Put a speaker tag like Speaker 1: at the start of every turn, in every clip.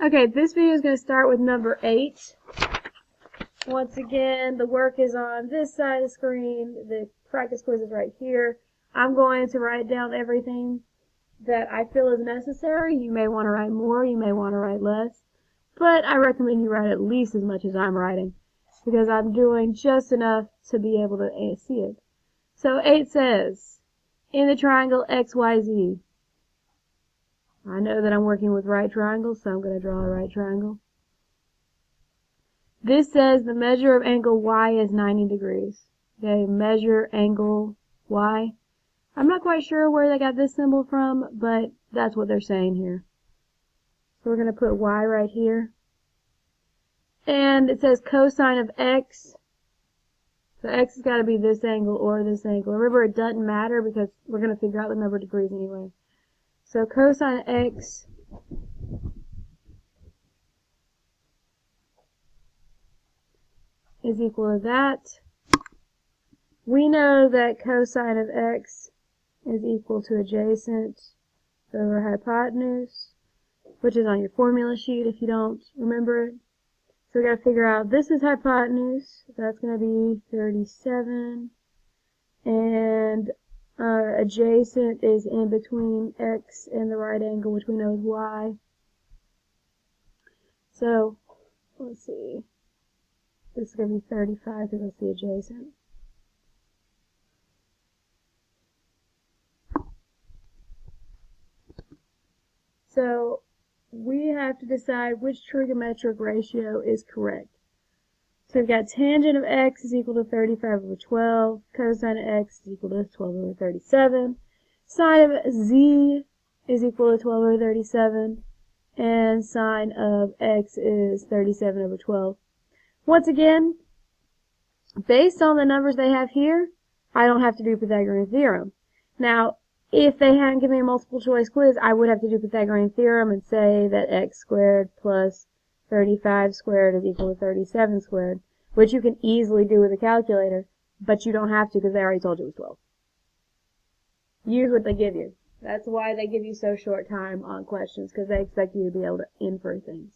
Speaker 1: Okay, this video is going to start with number 8. Once again, the work is on this side of the screen. The practice quiz is right here. I'm going to write down everything that I feel is necessary. You may want to write more, you may want to write less, but I recommend you write at least as much as I'm writing because I'm doing just enough to be able to see it. So 8 says, in the triangle XYZ, I know that I'm working with right triangles, so I'm going to draw a right triangle. This says the measure of angle Y is 90 degrees. Okay, measure angle Y. I'm not quite sure where they got this symbol from, but that's what they're saying here. So we're going to put Y right here. And it says cosine of X. So X has got to be this angle or this angle. Remember, it doesn't matter because we're going to figure out the number of degrees anyway. So cosine of X is equal to that. We know that cosine of X is equal to adjacent over hypotenuse, which is on your formula sheet if you don't remember it. So we got to figure out this is hypotenuse. That's going to be 37. And adjacent is in between X and the right angle, which we know is Y. So, let's see. This is going to be 35 because that's the adjacent. So, we have to decide which trigonometric ratio is correct. So we've got tangent of X is equal to 35 over 12, cosine of X is equal to 12 over 37, sine of Z is equal to 12 over 37, and sine of X is 37 over 12. Once again, based on the numbers they have here, I don't have to do Pythagorean theorem. Now, if they hadn't given me a multiple choice quiz, I would have to do Pythagorean theorem and say that X squared plus 35 squared is equal to 37 squared, which you can easily do with a calculator, but you don't have to because they already told you it was 12. Use what they give you. That's why they give you so short time on questions, because they expect you to be able to infer things.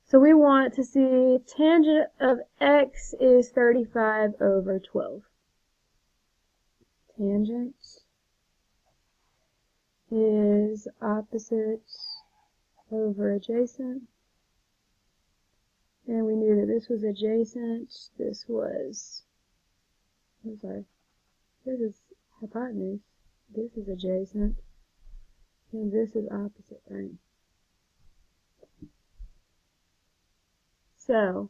Speaker 1: So we want to see tangent of X is 35 over 12. Tangent is opposite over adjacent. And we knew that this was adjacent, this was, I'm sorry, this is hypotenuse, this is adjacent, and this is opposite, right? So,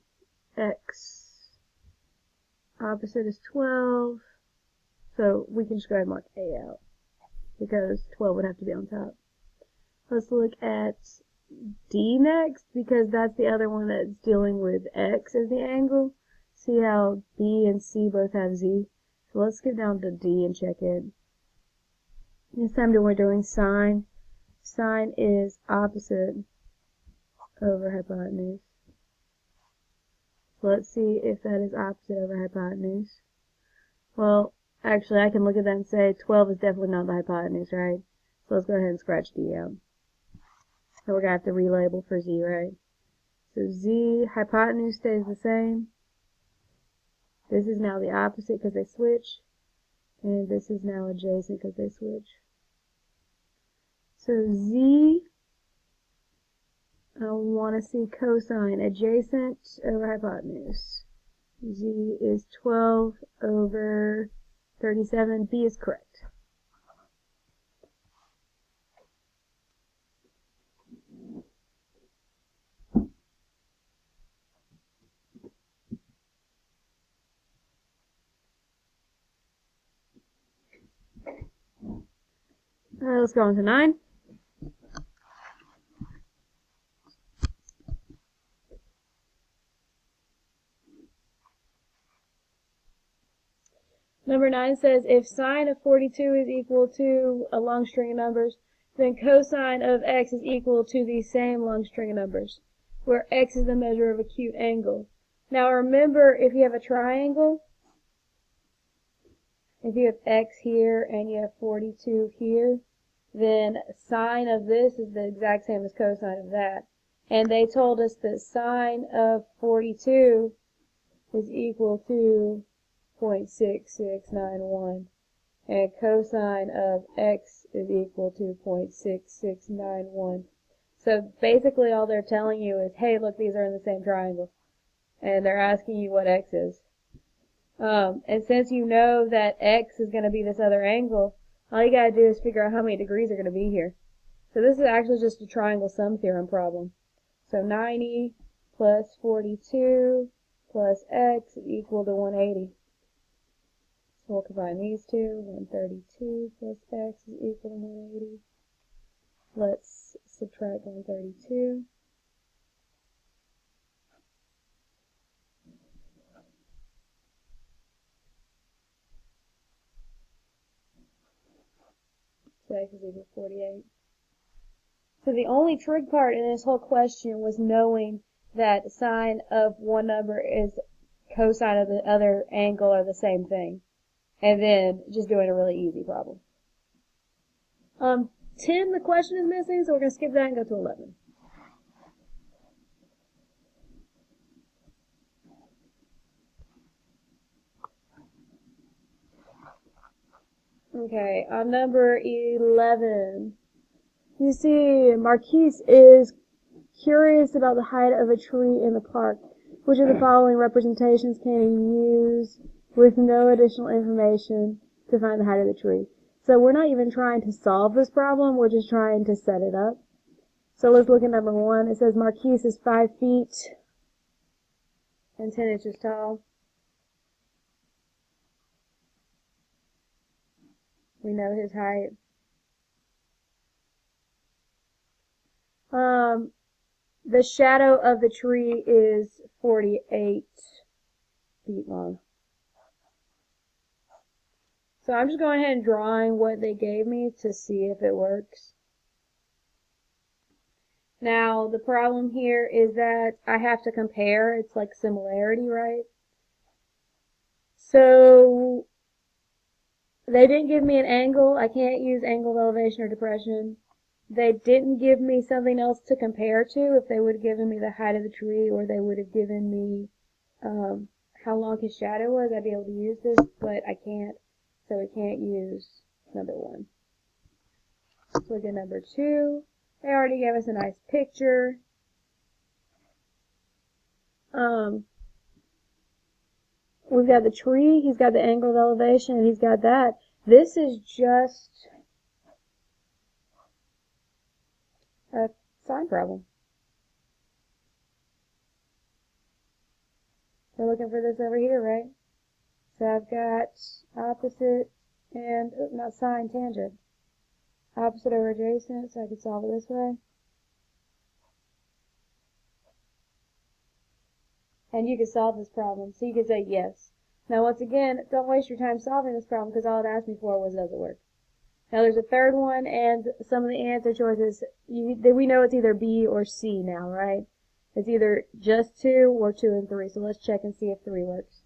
Speaker 1: X opposite is 12, so we can just go ahead and mark A out, because 12 would have to be on top. Let's look at D next, because that's the other one that's dealing with X as the angle. See how B and C both have Z? So let's get down to D and check it. This time we're doing sine. Sine is opposite over hypotenuse. So let's see if that is opposite over hypotenuse. Well, actually I can look at that and say 12 is definitely not the hypotenuse, right? So let's go ahead and scratch D out. So we're going to have to relabel for Z, right? So Z, hypotenuse stays the same. This is now the opposite because they switch. And this is now adjacent because they switch. So Z, I want to see cosine adjacent over hypotenuse. Z is 12 over 37. B is correct. Alright, let's go on to 9. Number 9 says, if sine of 42 is equal to a long string of numbers, then cosine of X is equal to the same long string of numbers, where X is the measure of acute angle. Now remember, if you have a triangle, if you have X here and you have 42 here, then sine of this is the exact same as cosine of that. And they told us that sine of 42 is equal to 0.6691. And cosine of x is equal to 0.6691. So basically all they're telling you is, hey, look, these are in the same triangle. And they're asking you what x is. And since you know that x is going to be this other angle, all you got to do is figure out how many degrees are going to be here. So this is actually just a triangle sum theorem problem. So 90 plus 42 plus x is equal to 180. So we'll combine these two. 132 plus x is equal to 180. Let's subtract 132. So x is equal to 48. So the only trig part in this whole question was knowing that sine of one number is cosine of the other angle are the same thing. And then just doing a really easy problem. 10, the question is missing, so we're going to skip that and go to 11. Okay, on number 11, you see Marquise is curious about the height of a tree in the park. Which of the following representations can he use with no additional information to find the height of the tree? So we're not even trying to solve this problem, we're just trying to set it up. So let's look at number 1. It says Marquise is 5 feet and 10 inches tall. We know his height. The shadow of the tree is 48 feet long. So I'm just going ahead and drawing what they gave me to see if it works. Now, the problem here is that I have to compare. It's like similarity, right? So they didn't give me an angle. I can't use angle of elevation or depression. They didn't give me something else to compare to. If they would have given me the height of the tree, or they would have given me how long his shadow was, I'd be able to use this, but I can't. So we can't use number 1. Let's look at number 2. They already gave us a nice picture. We've got the tree, he's got the angle of elevation, and he's got that. This is just a sine problem. We're looking for this over here, right? So I've got opposite and, not sine, tangent. Opposite over adjacent, so I could solve it this way. And you could solve this problem. So you could say yes. Now once again, don't waste your time solving this problem because all it asked me for was does it work. Now there's a third one, and some of the answer choices, we know it's either B or C now, right? It's either just 2 or 2 and 3. So let's check and see if 3 works.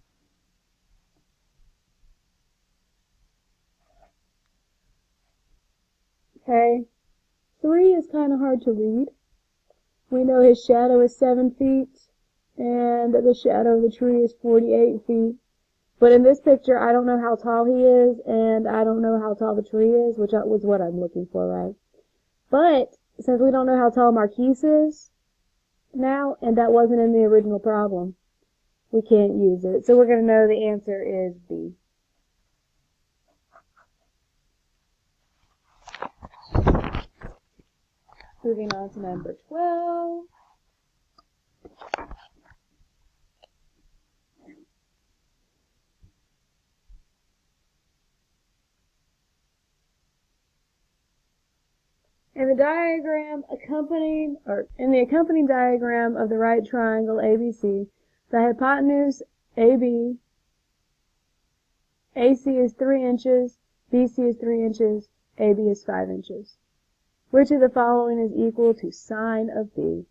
Speaker 1: Okay, 3 is kind of hard to read. We know his shadow is 7 feet, and the shadow of the tree is 48 feet. But in this picture, I don't know how tall he is, and I don't know how tall the tree is, which was what I'm looking for, right? But since we don't know how tall Marquise is now, and that wasn't in the original problem, we can't use it. So we're going to know the answer is B. Moving on to number 12. In the accompanying diagram of the right triangle ABC, the hypotenuse AB, AC is 3 inches, BC is 3 inches, AB is 5 inches. Which of the following is equal to sine of B?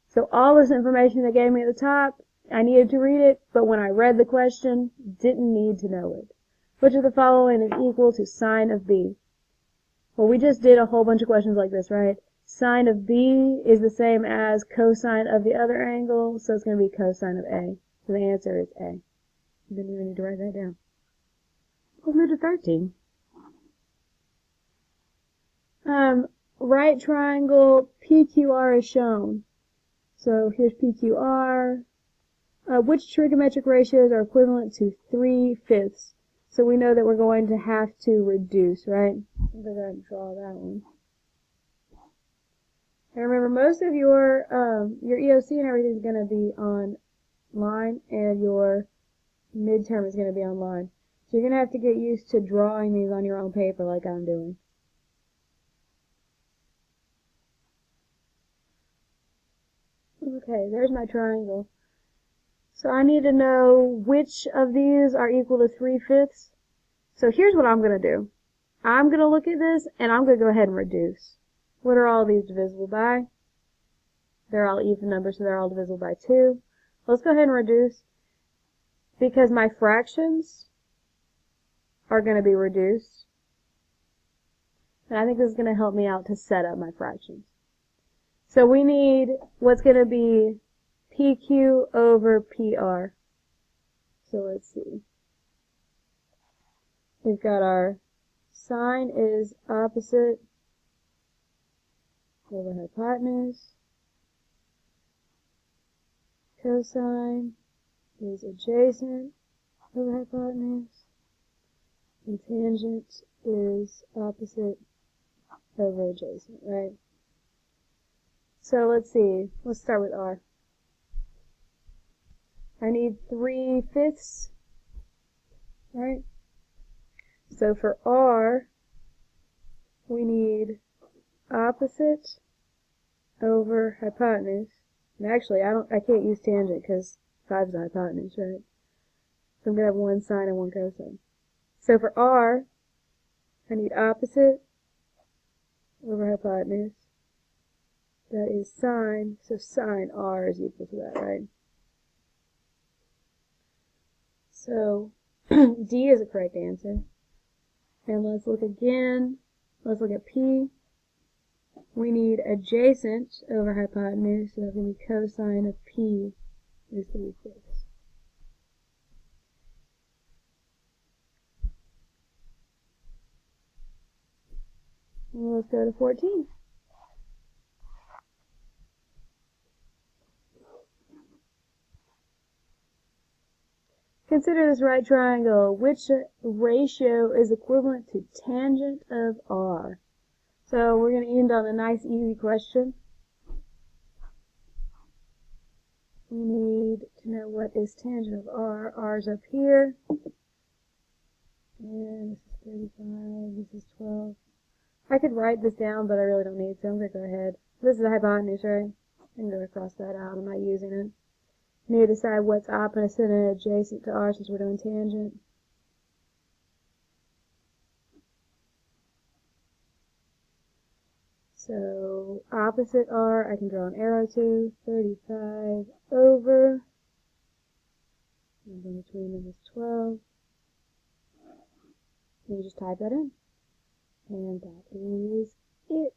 Speaker 1: So all this information they gave me at the top, I needed to read it, but when I read the question, didn't need to know it. Which of the following is equal to sine of B? Well, we just did a whole bunch of questions like this, right? Sine of B is the same as cosine of the other angle, so it's going to be cosine of A. So the answer is A. You didn't even need to write that down. Let's move to 13. Right triangle PQR is shown. So here's PQR. Which trigonometric ratios are equivalent to 3/5? So we know that we're going to have to reduce, right? I'm going to draw that one. And remember, most of your EOC and everything is going to be online, and your midterm is going to be online. So you're going to have to get used to drawing these on your own paper like I'm doing. Okay, there's my triangle. So I need to know which of these are equal to 3/5. So here's what I'm going to do. I'm going to look at this, and I'm going to go ahead and reduce. What are all these divisible by? They're all even numbers, so they're all divisible by 2. Let's go ahead and reduce, because my fractions are going to be reduced. And I think this is going to help me out to set up my fractions. So we need what's going to be PQ over PR. So let's see. We've got our sine is opposite over hypotenuse. Cosine is adjacent over hypotenuse. And tangent is opposite over adjacent, right? So let's see. Let's start with R. I need 3/5, right? So for R, we need opposite over hypotenuse. And actually, I can't use tangent because 5 is the hypotenuse, right? So I'm going to have one sine and one cosine. So for R, I need opposite over hypotenuse. That is sine, so sine R is equal to that, right? So D is the correct answer. And let's look again. Let's look at P. We need adjacent over hypotenuse, so that's going to be cosine of P is 3/5. Let's go to 14. Consider this right triangle. Which ratio is equivalent to tangent of R? So we're going to end on a nice easy question. We need to know what is tangent of R. R is up here. And this is 35, this is 12. I could write this down, but I really don't need to. I'm going to go ahead. This is the hypotenuse, right? I'm going to cross that out. I'm not using it. Need to decide what's opposite and adjacent to R since we're doing tangent. So opposite R, I can draw an arrow to. 35 over. And in between them is 12. And you just type that in. And that is it.